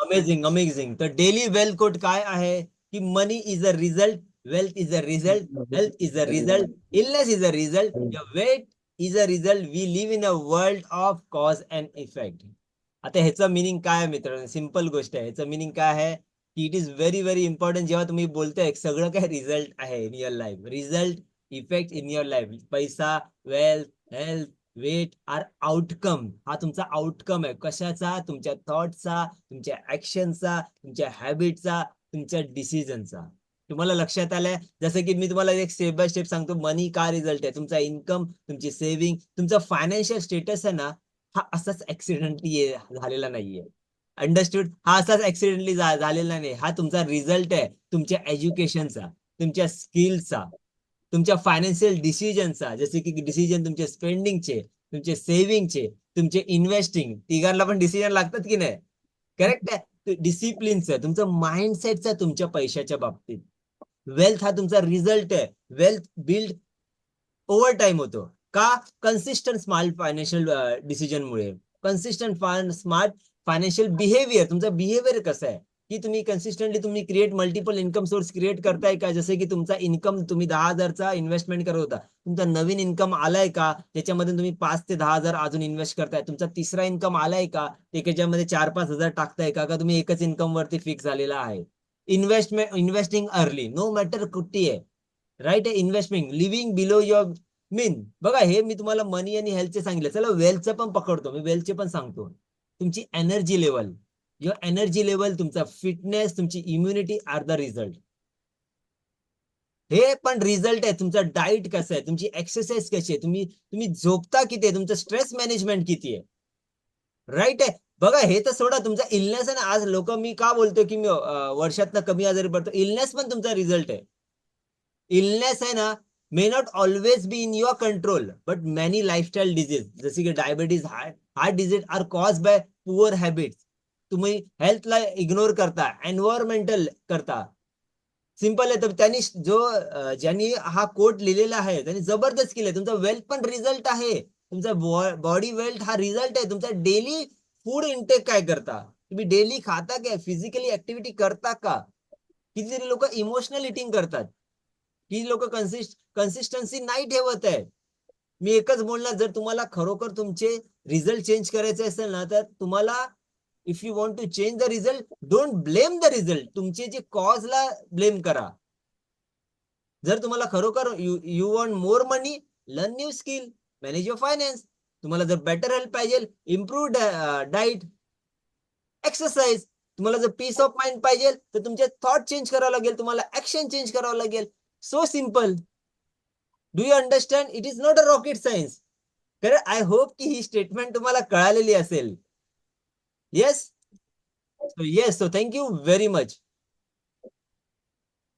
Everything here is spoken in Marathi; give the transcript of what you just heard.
Amazing amazing. तर डेली वेल्थ कोट काय आहे की money is a result, wealth is a result, health is a result, illness is a result, your weight is a result. We live in a world of cause and effect. आता ह्याचं मिनिंग काय आहे मित्रांनो? सिंपल गोष्ट आहे. ह्याचं मिनिंग काय आहे की it is very very important. जेव्हा तुम्ही बोलताय सगळं काय रिझल्ट आहे in your life, result effect in your life. पैसा, wealth, health, weight are outcome. हा तुमचा आउटकम आहे. कशाचा? तुमच्या थॉटचा, तुमच्या ऍक्शनचा, तुमच्या हॅबिटचा, तुमच्या डिसिजनचा. तुम्हाला लक्षात आलंय? जसं की मी तुम्हाला एक स्टेप बाय स्टेप सांगतो. मनी का रिझल्ट आहे? तुमचा इन्कम, तुमची सेव्हिंग, तुमचा फायनान्शियल स्टेटस आहे ना, हा असाच ऍक्सिडेंटली झालेला नाहीये. अंडरस्टूड? हा असाच ऍक्सिडेंटली झालेला नाही. हा तुमचा रिझल्ट आहे तुमच्या एज्युकेशनचा, तुमच्या स्किलचा, तुमच्या फायनान्शियल डिसिजनचा. जसे की डिसिजन तुमचे स्पेंडिंगचे, तुमचे सेव्हिंगचे, तुमचे इन्व्हेस्टिंग. तिघांना पण डिसिजन लागतात की नाही? करेक्ट आहे. डिसिप्लिनचं, तुमचं माइंडसेटचं तुमच्या पैशाच्या बाबतीत. वेल्थ हा तुमचा रिझल्ट आहे. वेल्थ बिल्ड ओव्हर टाइम होतो. का? कन्सिस्टंट स्मार्ट फायनान्शियल डिसिजनमुळे. Consistent smart financial behaviour. तुमचा बिहेवियर कसं आहे की तुम्ही कन्सिस्टंटली तुम्ही create multiple income source create करताय का? जसे की तुमचा इन्कम तुम्ही 10,000चा इन्व्हेस्टमेंट करत होता, तुमचा नवीन इन्कम आलाय का? त्याच्यामध्ये तुम्ही 5 ते 10,000 अजून इन्व्हेस्ट करताय. तुमचा तिसरा इन्कम आलाय का? त्याच्यामध्ये 4-5 हजार टाकताय का? का तुम्ही एकच इन्कम वरती फिक्स झालेला आहे? इन्व्हेस्टिंग अर्ली, नो मॅटर कुठे आहे, राईट आहे. इन्व्हेस्टमेंट लिव्हिंग बिलो युअर मीन. बघा, हे मी तुम्हाला मनी आणि हेल्थचे सांगितले. चला वेल्थचं पण पकडतो. मी वेल्थचे पण सांगतो. तुमची energy level, your energy level, तुमचा फिटनेस, तुमची इम्युनिटी आर द रिझल्ट. हे पण रिझल्ट आहे. तुमचा डाईट कसं आहे, तुमची एक्सरसाइज कशी आहे, तुम्ही तुम्ही झोपता किती आहे, तुमचं स्ट्रेस मॅनेजमेंट किती आहे, राईट आहे. बघा, हे तर सोडा. तुमचा इलनेस आहे ना, आज लोक मी का बोलतो की मी वर्षातनं कमी आजारी पडतो, इलनेस पण तुमचा रिझल्ट आहे. इलनेस आहे ना, may not always be in your control, but many lifestyle disease जसे की diabetes, heart disease are cause by poor habits. तुम्ही हेल्थला इग्नोर करता, एन्व्हायरमेंटल करता. सिंपल आहे. तर त्यांनी ज्यांनी हा कोट लिहिलेला आहे त्यांनी जबरदस्त केलंय. तुमचा वेल्थ पण रिझल्ट आहे. तुमचा बॉडी वेल्थ हा रिझल्ट आहे. तुमचा डेली फूड इनटेक काय करता, तुम्ही डेली खाता काय, फिजिकली ऍक्टिव्हिटी करता का? कितीतरी लोक इमोशनल इटिंग करतात. ही लोक कन्सिस्टन्सी नाही ठेवत आहे. मी एकच बोलणार, जर तुम्हाला खरोखर तुमचे रिझल्ट चेंज करायचे असेल ना, तर तुम्हाला if you want to change the result, don't blame the result. तुमचे जे कॉजला ब्लेम करा. जर तुम्हाला खरोखर you you want more money, learn new skill, manage your finance. तुम्हाला जर बेटर हेल्थ पाहिजे, इम्प्रूव्ह डाईट, एक्सरसाइज. तुम्हाला जर पीस ऑफ माइंड पाहिजे, तर तुमचे थॉट चेंज करावं लागेल, तुम्हाला ऍक्शन चेंज करावं लागेल. So simple. Do you understand? It is not a rocket science. खरं आय होप की ही स्टेटमेंट तुम्हाला कळालेली असेल. Yes. So yes, so thank you very much.